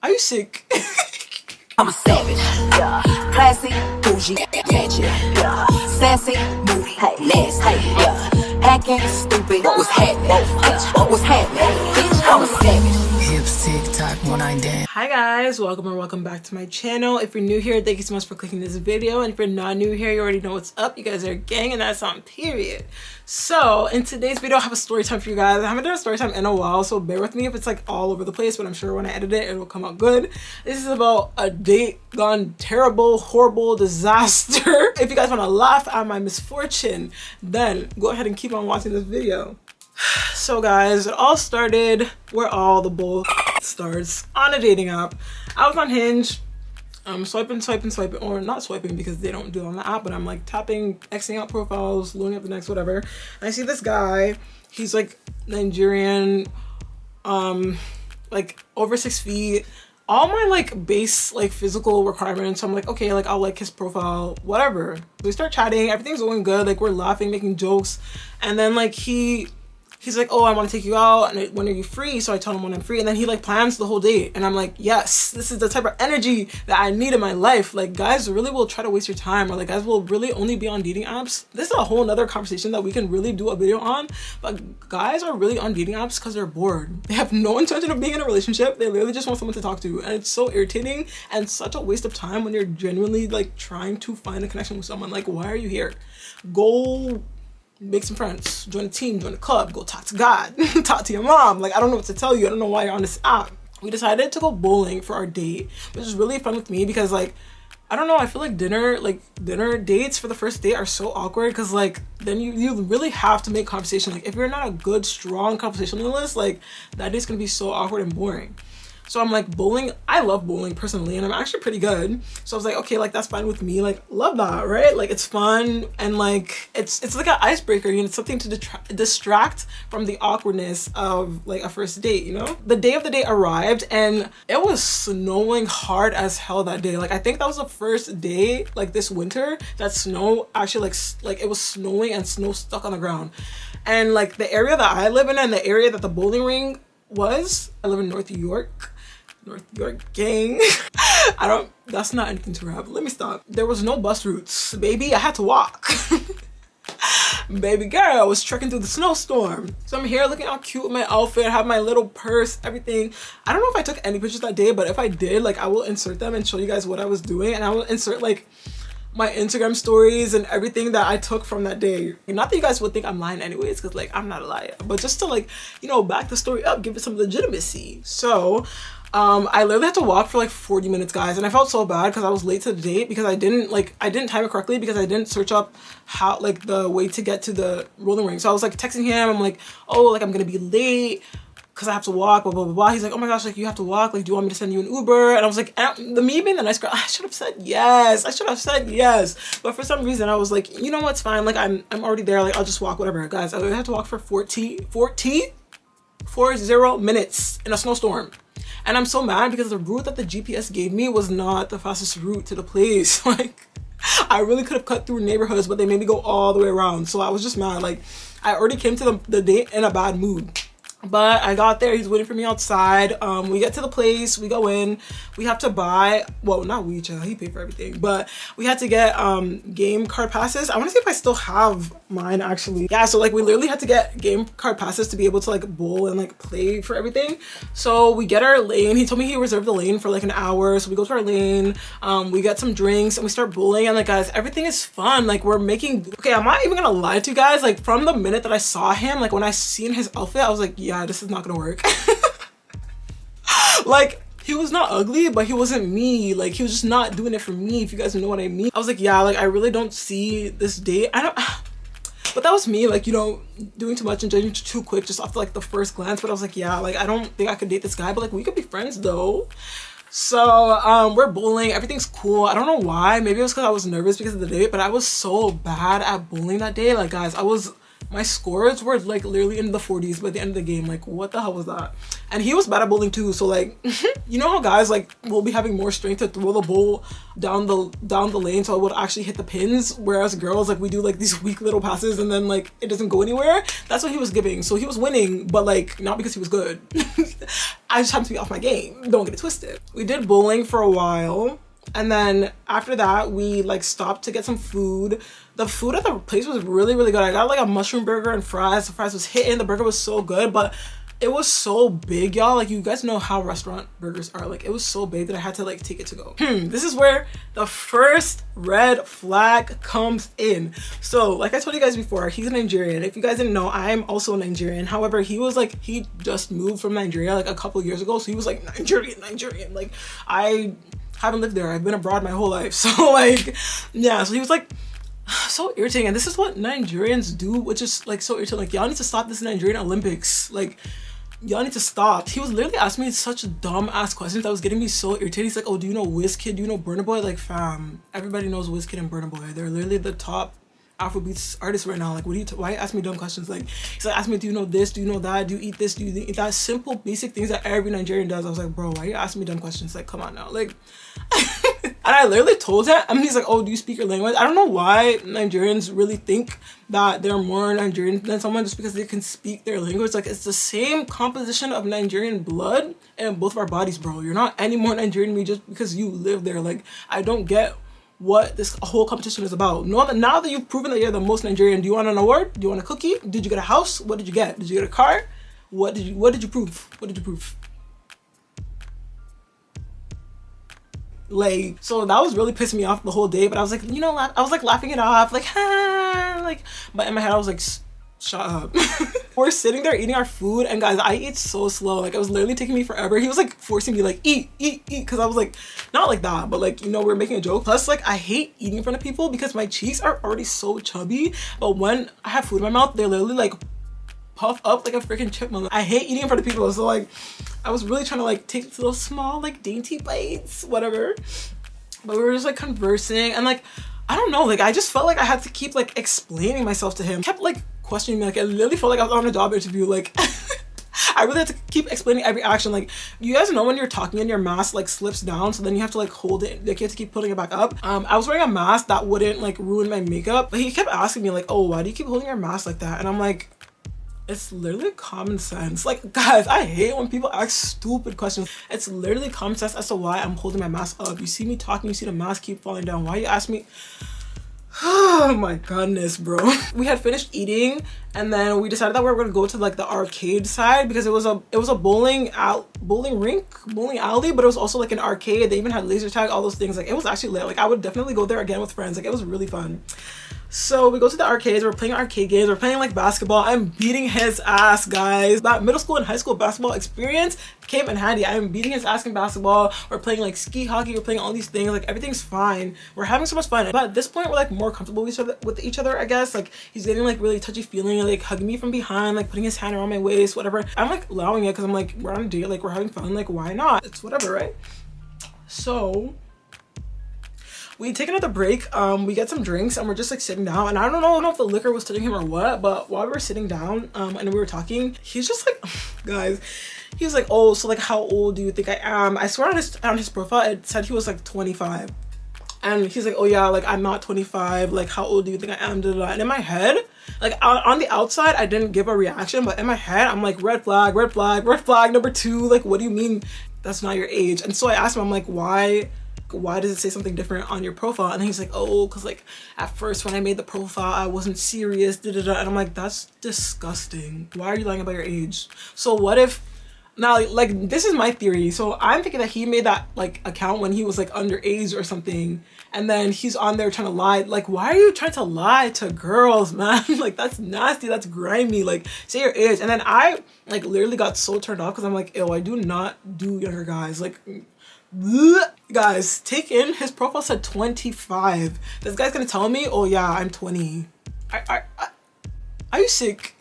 Are you sick? I'm a savage, yeah. Classy, bougie, ratchet, yeah. Sassy, moody, nasty, yeah. Hacking, stupid, what was happening? Bitch, what was happening? Bitch, I'm a savage. Hips tick tock when I dance. Hi guys, welcome back to my channel. If you're new here, thank you so much for clicking this video, and if you're not new here, you already know what's up. You guys are a gang, and that's on period. So in today's video, I have a story time for you guys. I haven't done a story time in a while, so bear with me if it's like all over the place, but I'm sure when I edit it, it will come out good. This is about a date gone terrible, horrible, disaster. If you guys want to laugh at my misfortune, then go ahead and keep on watching this video. So guys, it all started where all the bull starts, on a dating app. I was on Hinge, swiping, or not swiping because they don't do it on the app, but I'm like tapping, Xing out profiles, loading up the next whatever. And I see this guy, he's like Nigerian, like over 6 feet. All my like base like physical requirements, I'm like, okay, like I'll like his profile, whatever. We start chatting, everything's going good, like we're laughing, making jokes, and then like he's like, oh, I want to take you out, and when are you free? So I tell him when I'm free, and then he like plans the whole date, and I'm like, yes, this is the type of energy that I need in my life. Like guys really will try to waste your time, or like guys will really only be on dating apps. This is a whole nother conversation that we can really do a video on, but guys are really on dating apps because they're bored. They have no intention of being in a relationship. They literally just want someone to talk to, and it's so irritating and such a waste of time when you're genuinely like trying to find a connection with someone. Like, why are you here? Go make some friends, join a team, join a club, go talk to God, talk to your mom. Like, I don't know what to tell you. I don't know why you're on this app. We decided to go bowling for our date, which is really fun with me because like, I don't know, I feel like dinner dates for the first date are so awkward because like then you really have to make conversation. Like if you're not a good, strong conversationalist, like that date's gonna be so awkward and boring. So I'm like, bowling, I love bowling personally, and I'm actually pretty good. So I was like, okay, like that's fine with me. Like, love that, right? Like it's fun, and like it's like an icebreaker, you know, it's something to distract from the awkwardness of like a first date, you know? The day of the date arrived, and it was snowing hard as hell that day. Like I think that was the first day like this winter that snow actually like it was snowing and snow stuck on the ground. And like the area that I live in and the area that the bowling ring was, I live in North York gang. That's not anything to rap. Let me stop. There was no bus routes, baby. I had to walk. Baby girl, I was trekking through the snowstorm. So I'm here looking all cute with my outfit, I have my little purse, everything. I don't know if I took any pictures that day, but if I did, like I will insert them and show you guys what I was doing, and I will insert like my Instagram stories and everything that I took from that day. Not that you guys would think I'm lying anyways, because like I'm not a liar, but just to like, you know, back the story up, give it some legitimacy. So I literally had to walk for like 40 minutes, guys, and I felt so bad because I was late to the date because I didn't time it correctly because I didn't search up how like the way to get to the rolling ring. So I was like texting him, I'm like, oh, like I'm gonna be late because I have to walk, blah, blah, blah, blah. He's like, oh my gosh, like you have to walk, like do you want me to send you an Uber? And I was like, me being the nice girl, I should have said yes. I should have said yes. But for some reason I was like, you know what's fine, like I'm already there, like I'll just walk, whatever. Guys, I had to walk for 40 minutes in a snowstorm. And I'm so mad because the route that the GPS gave me was not the fastest route to the place. Like I really could have cut through neighborhoods, but they made me go all the way around. So I was just mad. Like I already came to the date in a bad mood. But I got there, he's waiting for me outside. We get to the place, we go in, we have to buy, well, not we, child, he paid for everything, but we had to get game card passes. I want to see if I still have mine actually. Yeah, so like we literally had to get game card passes to be able to like bowl and like play for everything. So we get our lane. He told me he reserved the lane for like an hour, so we go to our lane, we get some drinks and we start bowling, and like guys, everything is fun. Like we're making, okay, I'm not even gonna lie to you guys, like from the minute that I saw him, like when I seen his outfit, I was like, yeah, this is not gonna work. Like he was not ugly, but he wasn't me. Like he was just not doing it for me, if you guys know what I mean. I was like, yeah, like I really don't see this date. But that was me, like, you know, doing too much and judging too quick just off like the first glance. But I was like, yeah, like I don't think I could date this guy, but like we could be friends though. So we're bowling, everything's cool. I don't know why, maybe it was because I was nervous because of the date, but I was so bad at bowling that day. Like guys, I was My scores were like literally in the 40s by the end of the game. Like, what the hell was that? And he was bad at bowling too. So like, you know how guys like will be having more strength to throw the bowl down the lane so it would actually hit the pins, whereas girls like we do like these weak little passes and then like it doesn't go anywhere. That's what he was giving. So he was winning, but like not because he was good. I just happened to be off my game. Don't get it twisted. We did bowling for a while. And then after that, we like stopped to get some food. The food at the place was really, really good. I got like a mushroom burger and fries. The fries was hitting. The burger was so good, but it was so big, y'all. Like, you guys know how restaurant burgers are. Like, it was so big that I had to like take it to go. This is where the first red flag comes in. So like I told you guys before, he's a Nigerian. If you guys didn't know, I am also a Nigerian. However, he was like, he just moved from Nigeria like a couple years ago. So he was like Nigerian. Like, I haven't lived there. I've been abroad my whole life. So like, yeah, so he was like so irritating. And this is what Nigerians do, which is like so irritating. Like, y'all need to stop this Nigerian Olympics. Like, y'all need to stop. He was literally asking me such dumb ass questions that was getting me so irritated. He's like, oh, do you know Wizkid? Do you know Burna Boy? Like, fam, everybody knows Wizkid and Burna Boy. They're literally the top Afrobeats artists right now. Like, what do you why ask me dumb questions? Like, he's like, ask me, do you know this? Do you know that? Do you eat this? Do you eat that? Simple basic things that every Nigerian does. I was like, bro, why are you asking me dumb questions? Like, come on now. Like, and I literally told him, and he's like, oh, do you speak your language? I don't know why Nigerians really think that they're more Nigerian than someone just because they can speak their language. Like, it's the same composition of Nigerian blood in both of our bodies, bro. You're not any more Nigerian than me just because you live there. Like, I don't get what this whole competition is about. Now that you've proven that you're the most Nigerian, do you want an award? Do you want a cookie? Did you get a house? What did you get? Did you get a car? What did you prove? What did you prove? Like, so that was really pissing me off the whole day, but I was like, you know, I was like laughing it off, like, ha, like, but in my head I was like, shut up. We're sitting there eating our food, and guys, I eat so slow. Like, it was literally taking me forever. He was like forcing me like eat because I was like, not like that, but like, you know, we're making a joke. Plus, like, I hate eating in front of people because my cheeks are already so chubby, but when I have food in my mouth, they literally like puff up like a freaking chipmunk. I hate eating in front of people, so like I was really trying to like take those small like dainty bites, whatever, but we were just like conversing, and like, I don't know, like I just felt like I had to keep like explaining myself to him. He kept like questioning me. Like, I literally felt like I was on a job interview. Like, I really had to keep explaining every action. Like, you guys know when you're talking and your mask like slips down, so then you have to like hold it, like you have to keep putting it back up. I was wearing a mask that wouldn't like ruin my makeup, but he kept asking me like, oh, why do you keep holding your mask like that? And I'm like, it's literally common sense. Like, guys, I hate when people ask stupid questions. It's literally common sense as to why I'm holding my mask up. You see me talking, you see the mask keep falling down. Why you ask me? Oh my goodness, bro. We had finished eating, and then we decided that we were gonna go to like the arcade side because it was a bowling alley, but it was also like an arcade. They even had laser tag, all those things. Like, it was actually lit. Like, I would definitely go there again with friends. Like, it was really fun. So we go to the arcades, we're playing arcade games, we're playing like basketball. I'm beating his ass, guys. That middle school and high school basketball experience came in handy. I'm beating his ass in basketball. We're playing like ski hockey, we're playing all these things. Like, everything's fine. We're having so much fun. But at this point, we're like more comfortable with each other, I guess. Like, he's getting like really touchy feeling, like hugging me from behind, like putting his hand around my waist, whatever. I'm like allowing it because I'm like, we're on a date, like we're having fun, like why not? It's whatever, right? So we take another break, we get some drinks, and we're just like sitting down, and I don't know if the liquor was touching him or what, but while we were sitting down and we were talking, he's just like, guys, he was like, oh, so like how old do you think I am? I swear on his profile it said he was like 25, and he's like, oh yeah, like I'm not 25, like how old do you think I am? And in my head, like on the outside I didn't give a reaction, but in my head I'm like, red flag, red flag, red flag number 2. Like, what do you mean that's not your age? And so I asked him, I'm like, why does it say something different on your profile? And he's like, oh, because like at first when I made the profile I wasn't serious, and I'm like, that's disgusting. Why are you lying about your age? So what if now, like, this is my theory, so I'm thinking that he made that like account when he was like underage or something, and then he's on there trying to lie. Like, why are you trying to lie to girls, man? Like, that's nasty, that's grimy. Like, say your age. And then I like literally got so turned off because I'm like, ew, I do not do younger guys. Like, bleh. Guys, take in his profile said 25. This guy's gonna tell me, oh yeah, I'm 20. Are you sick?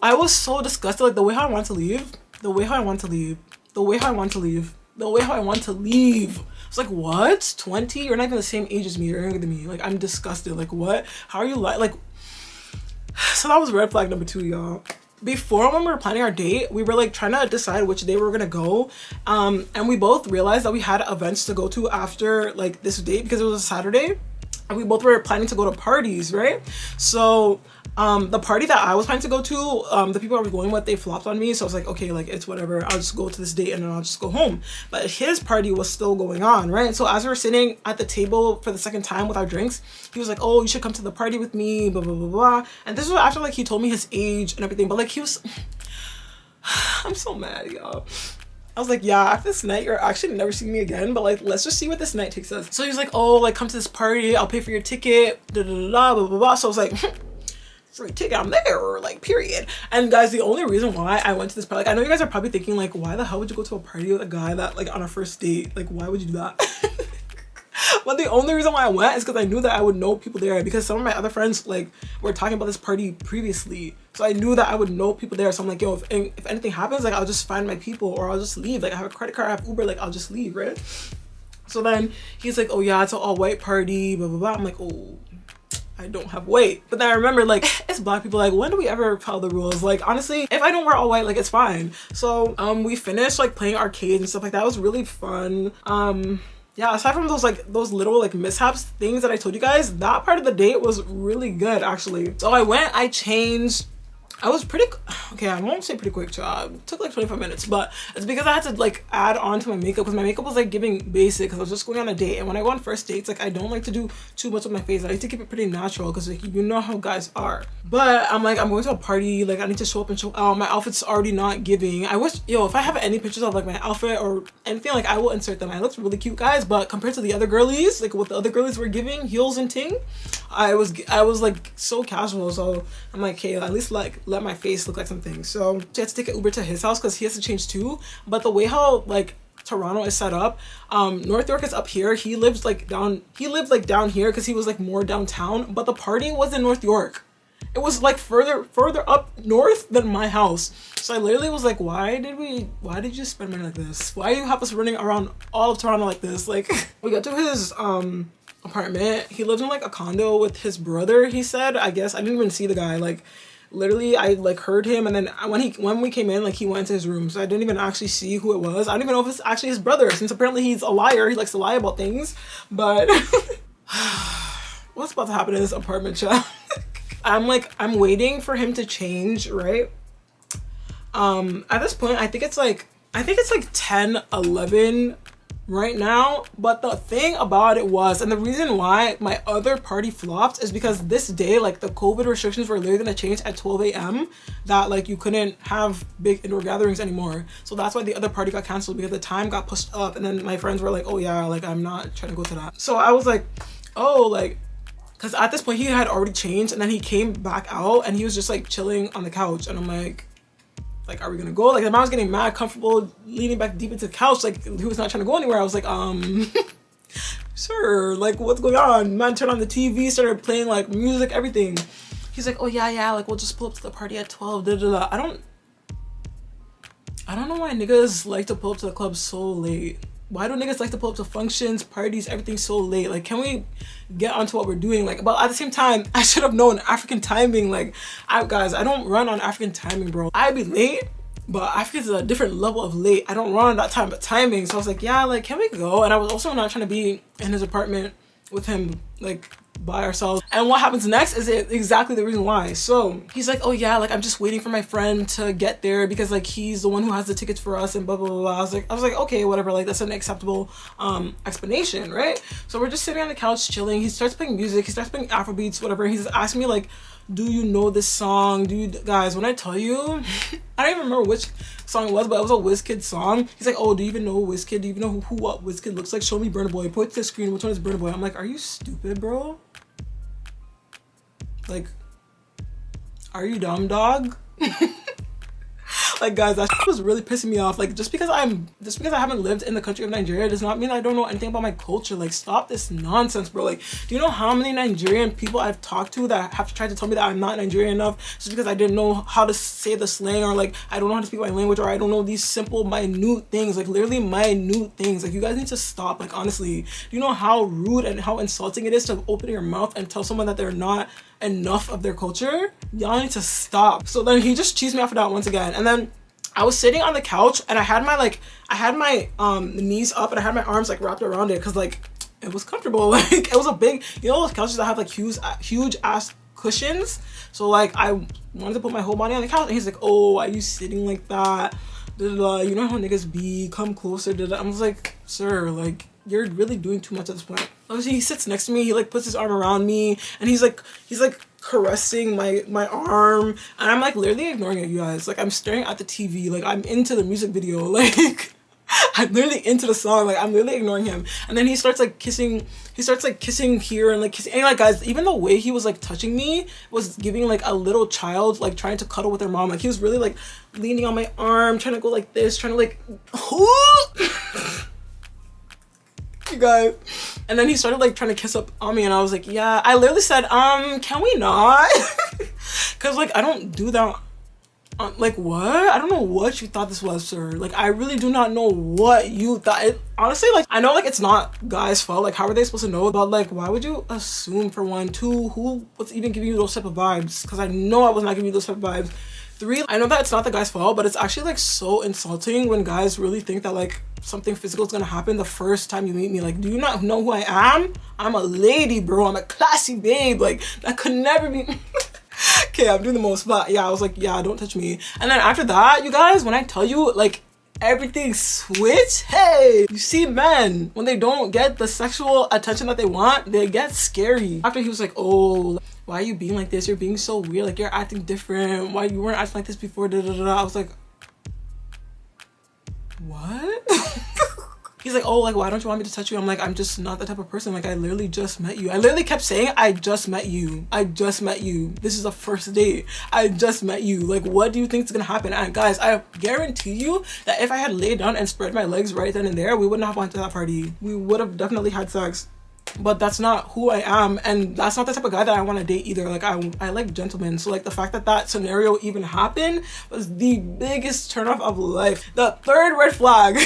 I was so disgusted. Like, the way how I want to leave, the way how I want to leave, the way how I want to leave, the way how I want to leave. It's like, what? 20? You're not even the same age as me. You're younger than me. Like, I'm disgusted. Like, what? How are you like? So that was red flag number 2, y'all. Before, when we were planning our date, we were like trying to decide which day we were gonna go, and we both realized that we had events to go to after like this date because it was a Saturday, and we both were planning to go to parties, right? So the party that I was planning to go to, the people I was going with, they flopped on me, so I was like, okay, like it's whatever, I'll just go to this date and then I'll just go home. But his party was still going on, right? So as we were sitting at the table for the second time with our drinks, he was like, oh, you should come to the party with me, blah blah blah blah. And this was after like he told me his age and everything, but like he was I'm so mad, y'all. I was like, yeah, after this night, you're actually never seeing me again, but like, let's just see what this night takes us. So he was like, oh, like come to this party, I'll pay for your ticket, da da da da, blah blah blah. So I was like, free ticket, I'm there, like period. And guys, the only reason why I went to this party, like I know you guys are probably thinking like, why the hell would you go to a party with a guy that like on a first date? Like, why would you do that? But the only reason why I went is because I knew that I would know people there, because some of my other friends like were talking about this party previously, so I knew that I would know people there. So I'm like, yo, if anything happens, like I'll just find my people or I'll just leave. Like I have a credit card, I have Uber, like I'll just leave, right? So then he's like, oh yeah, it's an all-white party, blah blah blah. I'm like, oh, I don't have weight. But then I remember like, it's black people, like when do we ever follow the rules? Like honestly, if I don't wear all white, like it's fine. So we finished like playing arcades and stuff like that. It was really fun. Yeah, aside from those little like mishaps things that I told you guys, that part of the date was really good actually. So I went, I changed, I was pretty, okay, I won't say pretty quick, child. It took like 25 minutes, but it's because I had to like add on to my makeup, because my makeup was like giving basic because I was just going on a date. And when I go on first dates, like I don't like to do too much with my face. I like to keep it pretty natural because like, you know how guys are. But I'm like, I'm going to a party, like I need to show up and show out. My outfit's already not giving. I wish, yo, if I have any pictures of like my outfit or anything, like I will insert them. I looked really cute, guys, but compared to the other girlies, like what the other girlies were giving, heels and ting, I was like so casual. So I'm like, okay, at least like let my face look like something. So she had to take an Uber to his house because he has to change too. But the way how like Toronto is set up, North York is up here. He lived like down here because he was like more downtown, but the party was in North York. It was like further up north than my house. So I literally was like, why did you spend money like this? Why do you have us running around all of Toronto like this? Like we got to his apartment. He lived in like a condo with his brother, he said. I guess I didn't even see the guy. Like literally I like heard him, and then when we came in, like he went to his room, so I didn't even actually see who it was. I don't even know if it's actually his brother, since apparently he's a liar. He likes to lie about things. But what's about to happen in this apartment, chat? I'm waiting for him to change, right? At this point, I think it's like 10-11 right now. But the thing about it was, and the reason why my other party flopped, is because this day, like the COVID restrictions were literally gonna change at 12 a.m. that like you couldn't have big indoor gatherings anymore. So that's why the other party got canceled, because the time got pushed up. And then my friends were like, oh yeah, like I'm not trying to go to that. So I was like, oh, like, because at this point he had already changed, and then he came back out and he was just like chilling on the couch, and I'm like, are we gonna go? Like the man was getting mad comfortable, leaning back deep into the couch, like he was not trying to go anywhere. I was like, sir, like what's going on? Man turned on the TV, started playing like music, everything. He's like, oh yeah, like we'll just pull up to the party at 12, da da da. I don't know why niggas like to pull up to the club so late. Why do niggas like to pull up to functions, parties, everything so late? Like, can we get onto what we're doing? Like, but at the same time, I should have known African timing. Like, guys, I don't run on African timing, bro. I'd be late, but African's a different level of late. I don't run on that time, but timing. So I was like, yeah, like, can we go? And I was also not trying to be in his apartment with him, like, by ourselves. And what happens next is exactly the reason why. So he's like, oh yeah, like I'm just waiting for my friend to get there because like he's the one who has the tickets for us and blah blah blah. I was like okay, whatever, like that's an acceptable explanation, right? So we're just sitting on the couch chilling. He starts playing music, he starts playing Afrobeats, whatever. He's asking me like, do you know this song? Guys, when I tell you, I don't even remember which song it was, but it was a Wizkid song. He's like, oh, do you even know Wizkid? Do you even know what Wizkid looks like? Show me Burna Boy. Put it to the screen. Which one is Burna Boy? I'm like, are you stupid, bro? Like, are you dumb, dog? Like, guys, that was really pissing me off. Like, just because I haven't lived in the country of Nigeria does not mean I don't know anything about my culture. Like, stop this nonsense, bro. Like, do you know how many Nigerian people I've talked to that have tried to tell me that I'm not Nigerian enough just because I didn't know how to say the slang, or like I don't know how to speak my language, or I don't know these simple minute things, like literally minute things. Like, you guys need to stop. Like, honestly, do you know how rude and how insulting it is to open your mouth and tell someone that they're not enough of their culture. Y'all need to stop. So then he just cheesed me off for that once again. And then I was sitting on the couch and I had my knees up and I had my arms like wrapped around it because like it was comfortable. Like it was a big, you know those couches that have like huge ass cushions. So like I wanted to put my whole body on the couch and he's like, oh, why are you sitting like that? You know how niggas be, come closer. I was like, sir, like you're really doing too much at this point. Obviously he sits next to me, he like puts his arm around me and he's like caressing my arm and I'm like literally ignoring it, you guys. Like I'm staring at the TV, like I'm into the music video, like I'm literally into the song, like I'm literally ignoring him. And then he starts like kissing here and like kissing, and like guys, even the way he was like touching me was giving like a little child like trying to cuddle with their mom. Like he was really like leaning on my arm, trying to go like this, trying to like you guys. And then he started like trying to kiss up on me and I was like, yeah. I literally said, can we not? Cause like I don't do that. Like what? I don't know what you thought this was, sir. Like I really do not know what you thought. Honestly, like I know like it's not guys' fault. Like how are they supposed to know? But like why would you assume, for one? Two, who was even giving you those type of vibes? Because I know I was not giving you those type of vibes. Three, I know that it's not the guy's fault, but it's actually like so insulting when guys really think that like something physical is gonna happen the first time you meet me. Like, do you not know who I am? I'm a lady, bro. I'm a classy babe. Like that could never be. Okay, I'm doing the most, but yeah, I was like, yeah, don't touch me. And then after that, you guys, when I tell you like everything switched, hey, you see men, when they don't get the sexual attention that they want, they get scary. After he was like, oh, why are you being like this? You're being so weird, like you're acting different. Why you weren't acting like this before, da, da, da, da. I was like, what? He's like, oh, like, why don't you want me to touch you? I'm like, I'm just not the type of person. Like, I literally just met you. I literally kept saying, I just met you. I just met you. This is a first date. I just met you. Like, what do you think is gonna happen? And guys, I guarantee you that if I had laid down and spread my legs right then and there, we wouldn't have gone to that party. We would have definitely had sex. But that's not who I am, and that's not the type of guy that I want to date either. Like I like gentlemen, so like the fact that that scenario even happened was the biggest turnoff of life. The third red flag.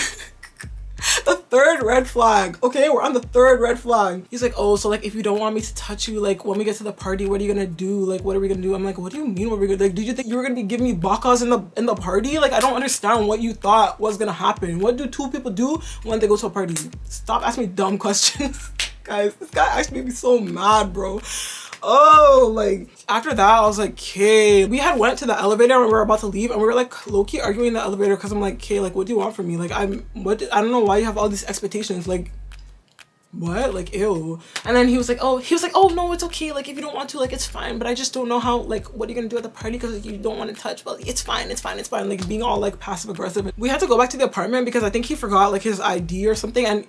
The third red flag. Okay, we're on the third red flag. He's like, oh, so like if you don't want me to touch you, like when we get to the party, what are you gonna do? Like what are we gonna do? I'm like, what do you mean what are we gonna do? Like, did you think you were gonna be giving me bakas in the party? Like I don't understand what you thought was gonna happen. What do two people do when they go to a party? Stop asking me dumb questions. Guys, this guy actually made me so mad, bro. Oh, like after that I was like, okay, we had went to the elevator and we were about to leave and we were like low-key arguing in the elevator because I'm like, okay, like what do you want from me? Like I don't know why you have all these expectations. Like what? Like ew. And then he was like, oh no, it's okay, like if you don't want to, like it's fine, but I just don't know how, like what are you gonna do at the party because like, you don't want to touch, but like, it's fine, like being all like passive aggressive. We had to go back to the apartment because I think he forgot like his ID or something, and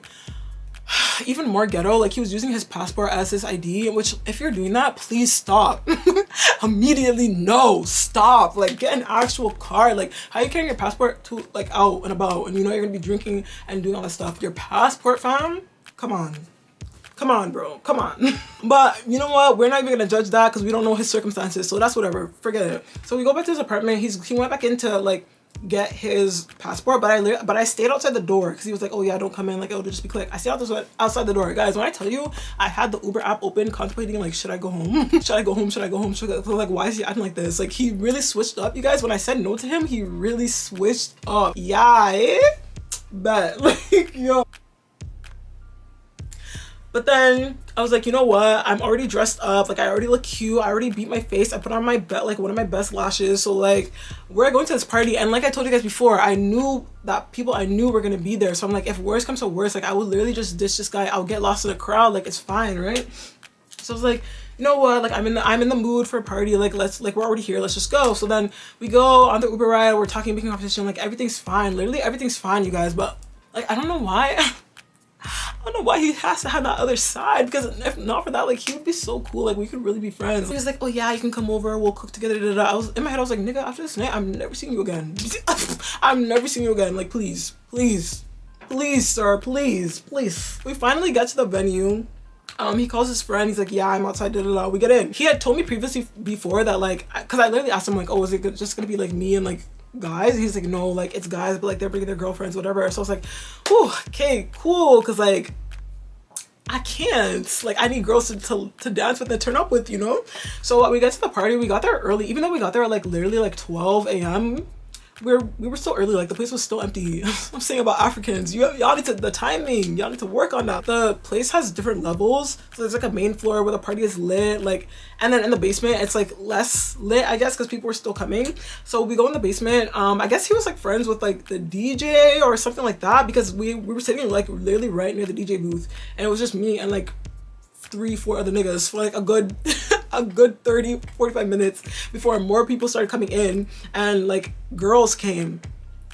even more ghetto, like he was using his passport as his ID, which if you're doing that, please stop. Immediately, no, stop. Like get an actual card. Like how you carrying your passport to like out and about and you know you're gonna be drinking and doing all that stuff? Your passport, fam? Come on, bro, come on. But you know what, we're not even gonna judge that because we don't know his circumstances, so that's whatever, forget it. So we go back to his apartment. He went back into like get his passport, but I stayed outside the door because he was like, oh yeah, don't come in, like it'll just be quick. I stayed outside the door. Guys, when I tell you, I had the Uber app open contemplating like, should I go home? Should I go home? Like why is he acting like this? Like he really switched up, you guys. When I said no to him, he really switched up. Yeah, but like yo. But then I was like, you know what? I'm already dressed up. Like I already look cute. I already beat my face. I put on my like one of my best lashes. So like we're going to this party. And like I told you guys before, I knew that people I knew were going to be there. So I'm like, if worse comes to worse, like I would literally just ditch this guy. I'll get lost in the crowd. Like it's fine, right? So I was like, you know what? Like I'm in the mood for a party. Like we're already here. Let's just go. So then we go on the Uber ride. We're talking, making conversation. Like everything's fine. Literally everything's fine, you guys. But like I don't know why. I don't know why he has to have that other side, because if not for that, like he would be so cool, like we could really be friends. He was like, oh yeah, you can come over, we'll cook together, da, da, da. I was in my head, I was like, nigga, after this night I'm never seeing you again. I'm never seeing you again. Like please sir, please. We finally got to the venue. He calls his friend, he's like, yeah, I'm outside, da, da, da. We get in. He had told me previously before that, like, because I literally asked him like, oh, is it just gonna be like me and like guys? He's like, no, like it's guys, but like they're bringing their girlfriends, whatever. So I was like, oh, okay, cool, because like I can't. Like, I need girls to dance with and turn up with, you know? So we got to the party. We got there early. Even though we got there at like literally like 12 a.m. We were so early, like the place was still empty. I'm saying about Africans, y'all need to, the timing, y'all need to work on that. The place has different levels. So there's like a main floor where the party is lit, like, and then in the basement it's like less lit, I guess, because people were still coming. So we go in the basement. I guess he was like friends with like the DJ or something like that, because we were sitting like literally right near the DJ booth, and it was just me and like 3-4 other niggas for like a good a good 30-45 minutes before more people started coming in and like girls came.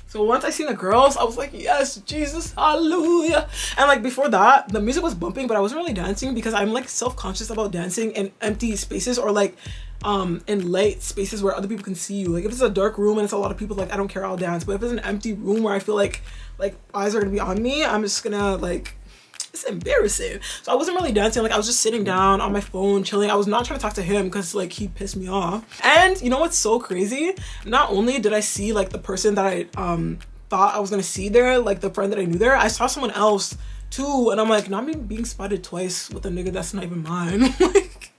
So once I seen the girls, I was like, yes, Jesus, hallelujah. And like before that, the music was bumping, but I wasn't really dancing because I'm like self-conscious about dancing in empty spaces or like in light spaces where other people can see you. Like if it's a dark room and it's a lot of people, like I don't care, I'll dance. But if it's an empty room where I feel like eyes are gonna be on me, I'm just gonna like, it's embarrassing. So I wasn't really dancing. Like I was just sitting down on my phone chilling. I was not trying to talk to him because like he pissed me off. And you know what's so crazy? Not only did I see like the person that I thought I was gonna see there, like the friend that I knew there, I saw someone else too, and I'm like, not me being spotted twice with a nigga that's not even mine. Like,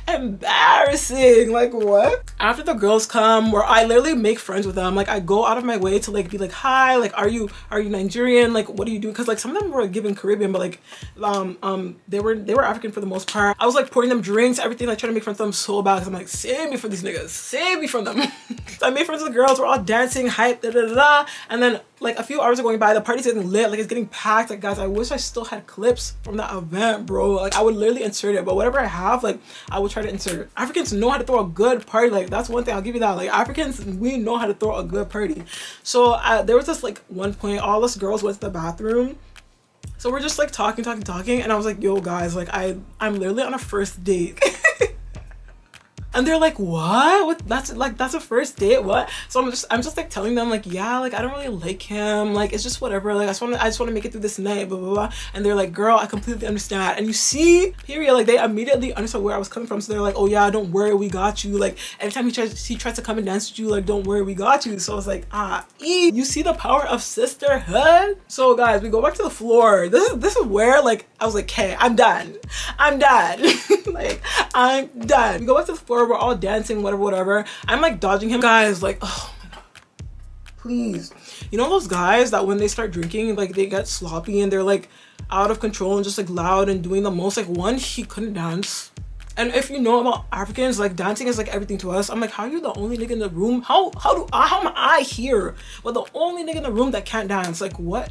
embarrassing. Like what? After the girls come, where I literally make friends with them, like I go out of my way to like be like, hi, like are you Nigerian, like what do you do? Because like some of them were giving Caribbean, but like they were African for the most part. I was like pouring them drinks, everything, like trying to make friends with them so bad because I'm like, save me from these niggas, save me from them. So I made friends with the girls. We're all dancing, hype, da da da da. And then like a few hours are going by, the party's getting lit, like it's getting packed. Like guys, I wish I still had clips from that event, bro. Like I would literally insert it, but whatever I have, like I would try to insert it. Africans know how to throw a good party. Like that's one thing, I'll give you that. Like Africans, we know how to throw a good party. So there was this like one point, all us girls went to the bathroom. So we're just like talking, and I was like, yo guys, like I'm literally on a first date. And they're like, what? That's a first date? What? So I'm just like telling them like, yeah, like I don't really like him. Like it's just whatever. Like I just want to make it through this night, blah, blah, blah. And they're like, girl, I completely understand. And you see, period, like they immediately understood where I was coming from. So they're like, oh yeah, don't worry, we got you. Like anytime he tries to come and dance with you, like don't worry, we got you. So I was like, you see the power of sisterhood? So guys, we go back to the floor. This is where like I was like, okay, I'm done. Like I'm done. We go back to the floor. We're all dancing, whatever. I'm like dodging him. Guys, like, oh my god, please. You know those guys that when they start drinking, like they get sloppy and they're like out of control and just like loud and doing the most. Like one, he couldn't dance. And if you know about Africans, like dancing is like everything to us. I'm like, how are you the only nigga in the room? How am I here but the only nigga in the room that can't dance? Like what?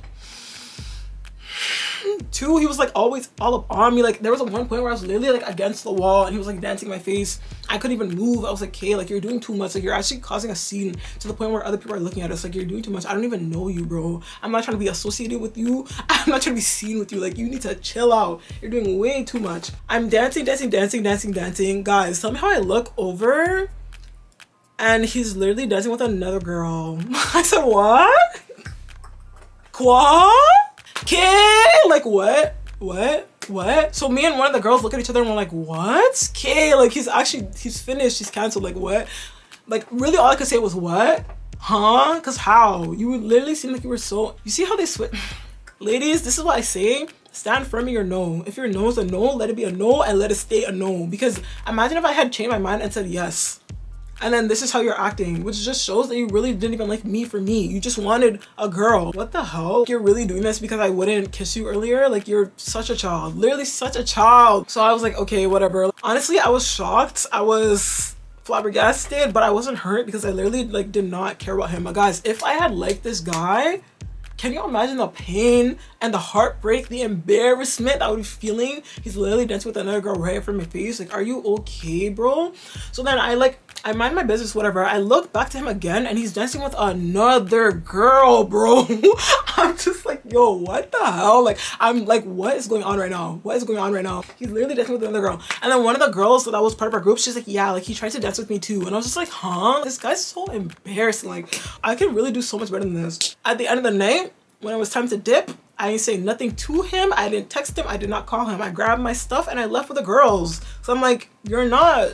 Two, he was like always all up on me. Like there was one point where I was literally like against the wall and he was like dancing in my face. I couldn't even move. I was like, okay, like you're doing too much. Like you're actually causing a scene to the point where other people are looking at us. Like you're doing too much. I don't even know you, bro. I'm not trying to be associated with you. I'm not trying to be seen with you. Like you need to chill out. You're doing way too much. I'm dancing. Guys, tell me how I look over and he's literally dancing with another girl. I said, what? Quoi? Kay, like what? So me and one of the girls look at each other and we're like, what? Kay, like he's finished, he's canceled, like what? Like really all I could say was what? Huh? Cause how? You would literally seem like you were so, you see how they switch? Ladies, this is what I say. Stand firm in your no. If your no is a no, let it be a no and let it stay a no. Because imagine if I had changed my mind and said yes. And then this is how you're acting, which just shows that you really didn't even like me for me. You just wanted a girl. What the hell? You're really doing this because I wouldn't kiss you earlier? Like you're such a child, literally such a child. So I was like, okay, whatever. Honestly, I was shocked. I was flabbergasted, but I wasn't hurt because I literally like did not care about him. But guys, if I had liked this guy, can you imagine the pain and the heartbreak, the embarrassment that I would be feeling? He's literally dancing with another girl right in front of my face. Like, are you okay, bro? So then I mind my business, whatever. I look back to him again and he's dancing with another girl, bro. I'm just like, yo, what the hell? Like, I'm like, what is going on right now? What is going on right now? He's literally dancing with another girl. And then one of the girls that was part of our group, she's like, yeah, like he tried to dance with me too. And I was just like, huh? This guy's so embarrassing. Like, I can really do so much better than this. At the end of the night, when it was time to dip, I didn't say nothing to him. I didn't text him. I did not call him. I grabbed my stuff and I left with the girls. So I'm like, you're not,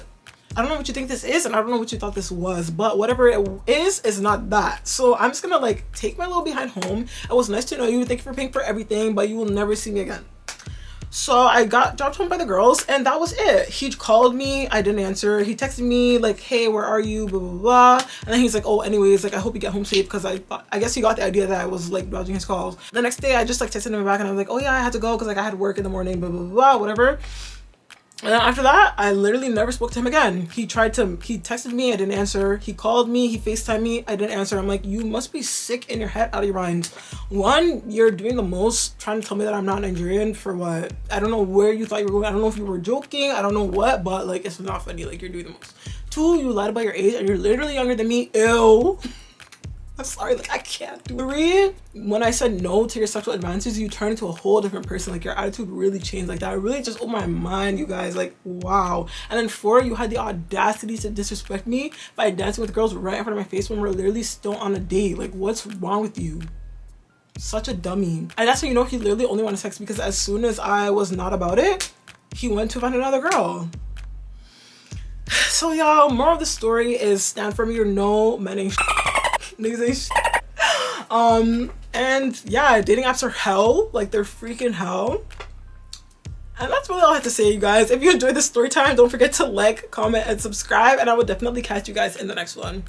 I don't know what you think this is and I don't know what you thought this was, but whatever it is not that. So I'm just gonna like take my little behind home. It was nice to know you. Thank you for paying for everything, but you will never see me again. So I got dropped home by the girls, and that was it. He called me, I didn't answer. He texted me like, hey, where are you, blah, blah, blah. And then he's like, oh, anyways, like, I hope you get home safe, because I guess he got the idea that I was like dodging his calls. The next day I just like texted him back, and I was like, oh yeah, I had to go because like I had work in the morning, blah, blah, blah, whatever. And then after that, I literally never spoke to him again. He texted me, I didn't answer. He called me, he FaceTimed me, I didn't answer. I'm like, you must be sick in your head, out of your mind. One, you're doing the most trying to tell me that I'm not Nigerian for what? I don't know where you thought you were going. I don't know if you were joking, I don't know what, but like, it's not funny. Like, you're doing the most. Two, you lied about your age and you're literally younger than me. Ew. I'm sorry, like, I can't do it. Three, when I said no to your sexual advances, you turn into a whole different person. Like, your attitude really changed. Like, that really just opened my mind, you guys. Like, wow. And then four, you had the audacity to disrespect me by dancing with girls right in front of my face when we're literally still on a date. Like, what's wrong with you? Such a dummy. And that's when you know he literally only wanted sex, because as soon as I was not about it, he went to find another girl. So y'all, moral of the story is stand for me or no, men ain't niggas ain't shit. And yeah, dating apps are hell. Like, they're freaking hell. And that's really all I have to say, you guys. If you enjoyed this story time, don't forget to like, comment, and subscribe, and I will definitely catch you guys in the next one.